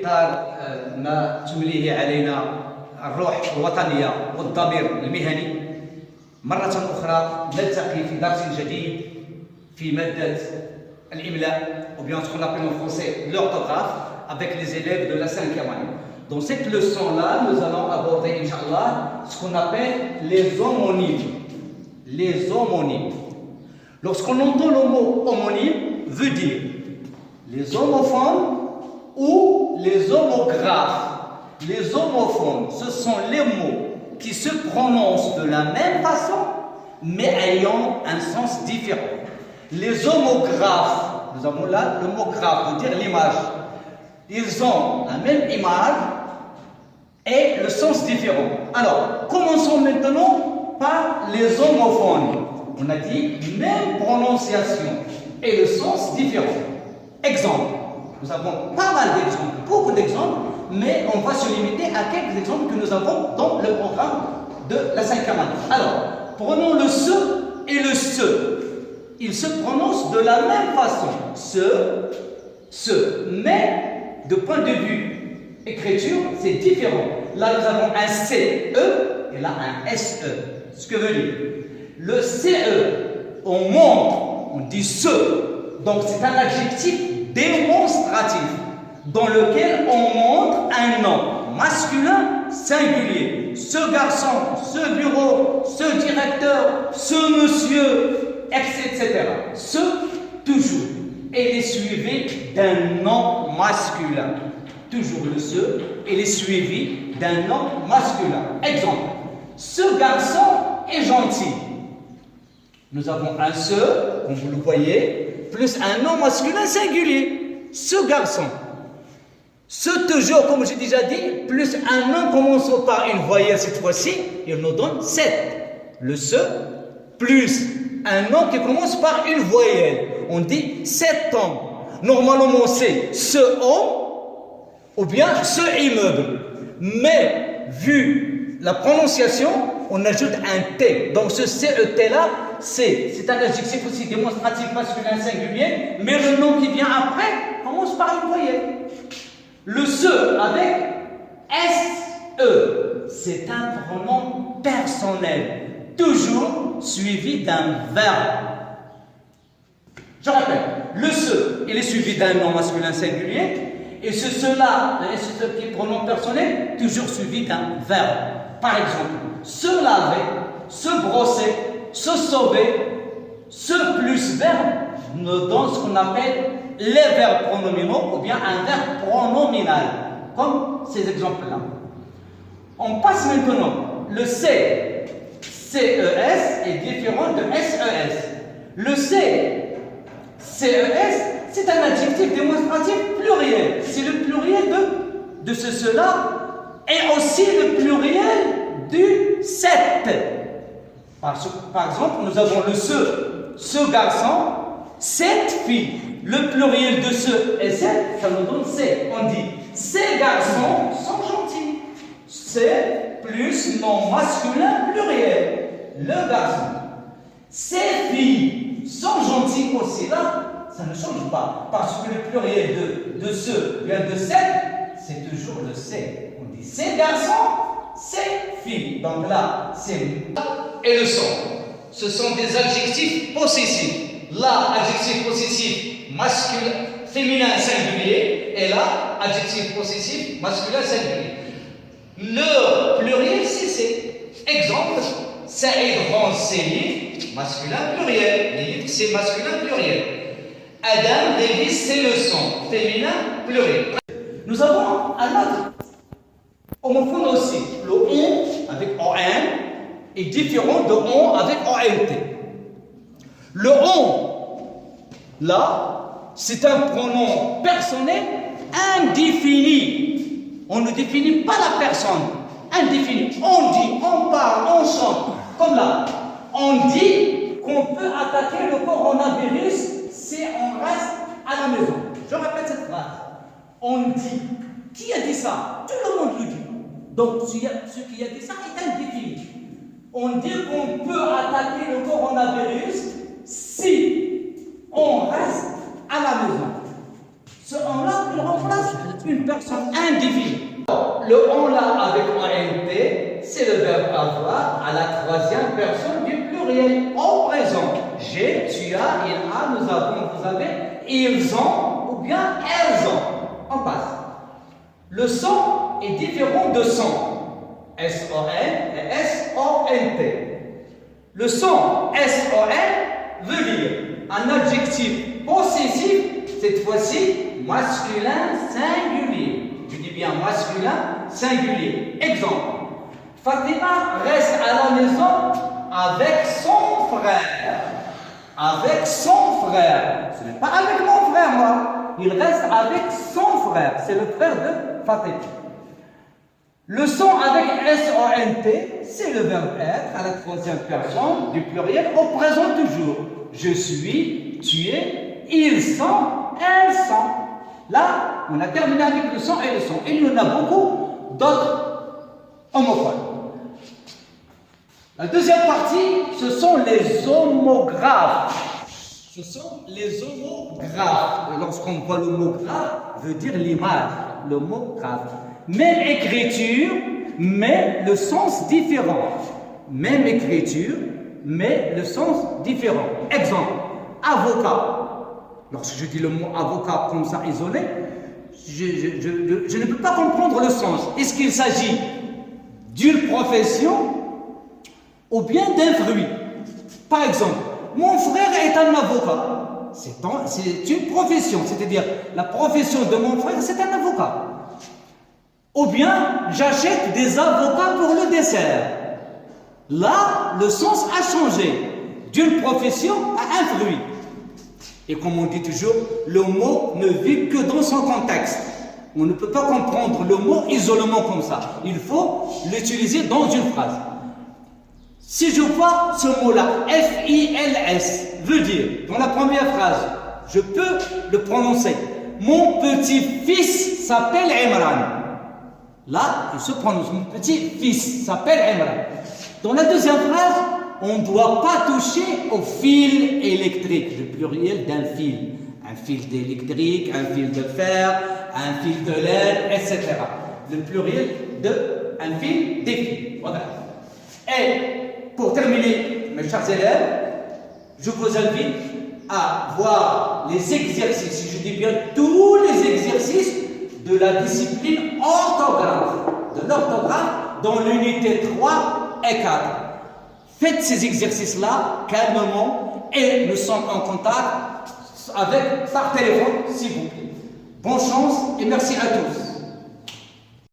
ما تمليه علينا الروح الوطنية والضمير المهني. مرة أخرى نلتقي في درس جديد في مادة الإملاء ou bien ce qu'on appelle en français l'orthographe avec les élèves de la 5e année. Dans cette leçon-là, nous allons aborder, Inch'Allah, ce qu'on appelle les homonymes. Les homonymes. Lorsqu'on entend le mot homonyme, veut dire les homophones ou les homographes. Les homophones, ce sont les mots qui se prononcent de la même façon, mais ayant un sens différent. Les homographes, nous avons là le mot graphe, veut dire l'image. Ils ont la même image et le sens différent. Alors, commençons maintenant par les homophones. On a dit même prononciation et le sens différent. Exemple. Nous avons pas mal d'exemples, beaucoup d'exemples, mais on va se limiter à quelques exemples que nous avons dans le programme de la 5e année. Alors, prenons le se et le se. Ils se prononcent de la même façon. Se. Mais, de point de vue écriture, c'est différent. Là, nous avons un CE et là un SE. Ce que veut dire le CE, on montre, on dit ce. Donc, c'est un adjectif démonstratif dans lequel on montre un nom masculin singulier. Ce garçon, ce bureau, ce directeur, ce monsieur, etc. Ce, toujours. Et est suivi d'un nom masculin. Toujours le ce, et est suivi d'un nom masculin. Exemple. Ce garçon est gentil. Nous avons un ce, comme vous le voyez, plus un nom masculin singulier. Ce garçon. Ce toujours, comme j'ai déjà dit, plus un nom commençant par une voyelle cette fois-ci, il nous donne 7. Le ce, plus un nom qui commence par une voyelle. On dit 7 hommes. Normalement, c'est ce homme ou bien ce immeuble. Mais, vu la prononciation, on ajoute un T. Donc ce CET-là, c'est un adjectif aussi démonstratif masculin singulier, mais le nom qui vient après commence par une voyelle. Le se avec SE, c'est un pronom personnel, toujours suivi d'un verbe. Je rappelle, le se, il est suivi d'un nom masculin singulier, et ce cela, le SE qui est pronom personnel, toujours suivi d'un verbe. Par exemple, se laver, se brosser, se sauver, ce plus verbe nous donne ce qu'on appelle les verbes pronominaux ou bien un verbe pronominal, comme ces exemples-là. On passe maintenant. Le C, CES est différent de SES. Le C, CES, c'est un adjectif démonstratif pluriel. C'est le pluriel de cela et aussi le pluriel du 7. Par exemple, nous avons le ce garçon, 7 filles. Le pluriel de ce et 7, ça nous donne C. On dit, ces garçons sont gentils. C'est plus nom masculin pluriel. Le garçon. Ces filles sont gentilles aussi. Là, ça ne change pas. Parce que le pluriel de ce vient de 7, c'est toujours le C. On dit, ces garçons, ces filles. Donc là, c'est et le son. Ce sont des adjectifs possessifs. Là, adjectif possessif masculin, féminin singulier, et là, adjectif possessif masculin singulier. Le pluriel, c'est exemple, Saïd renseigné, masculin pluriel. Livre, c'est masculin pluriel. Adam Davis, c'est le son, féminin pluriel. Nous avons un autre homophone aussi. Le on avec ON est différent de on avec ONT. Le on, là, c'est un pronom personnel indéfini. On ne définit pas la personne. Indéfini. On dit, on parle, on chante. Comme là, on dit qu'on peut attaquer le coronavirus si on reste à la maison. Je répète cette phrase. On dit. Qui a dit ça? Tout le monde le dit. Donc, ce qui a dit ça est indéfini. On dit qu'on peut attaquer le coronavirus si on reste à la maison. Ce on-là, il remplace une personne individuelle. Le on là avec ONT, c'est le verbe avoir à la troisième personne du pluriel au présent. J'ai, tu as, il a, nous avons, vous avez, ils ont ou bien elles ont. On passe. Le son est différent de son. S-O-N et S-O-N-T. Le son S-O-N veut dire un adjectif possessif, cette fois-ci masculin singulier. Je dis bien masculin singulier. Exemple, Fatima reste à la maison avec son frère. Avec son frère. Ce n'est pas avec mon frère, moi. Il reste avec son frère. C'est le frère de Fatima. Le son avec S-O-N-T, c'est le verbe être à la troisième personne du pluriel au présent toujours. Je suis, tu es, ils sont, elles sont. Là, on a terminé avec le son et le son. Et il y en a beaucoup d'autres homophones. La deuxième partie, ce sont les homographes. Ce sont les homographes. Et lorsqu'on voit le mot graphe, veut dire l'image, le mot graphe. Même écriture, mais le sens différent. Même écriture, mais le sens différent. Exemple, avocat. Lorsque je dis le mot avocat comme ça isolé, je ne peux pas comprendre le sens. Est-ce qu'il s'agit d'une profession ou bien d'un fruit? Par exemple, mon frère est un avocat. C'est une profession, c'est-à-dire la profession de mon frère, c'est un avocat. Ou bien, j'achète des avocats pour le dessert. Là, le sens a changé d'une profession à un fruit. Et comme on dit toujours, le mot ne vit que dans son contexte. On ne peut pas comprendre le mot isolément comme ça. Il faut l'utiliser dans une phrase. Si je vois ce mot-là, F-I-L-S, veut dire, dans la première phrase, je peux le prononcer. Mon petit-fils s'appelle Imran. Là, il se prononce, mon petit-fils s'appelle Imran. Dans la deuxième phrase, on ne doit pas toucher au fil électrique, le pluriel d'un fil. Un fil d'électrique, un fil de fer, un fil de laine, etc. Le pluriel de un fil des fils. Voilà. Et pour terminer, mes chers élèves, je vous invite à voir les exercices, je dis bien tous les exercices de la discipline orthographe, de l'orthographe dans l'unité 3 et 4. Faites ces exercices-là calmement et nous sommes en contact par téléphone, s'il vous plaît. Bonne chance et merci à tous.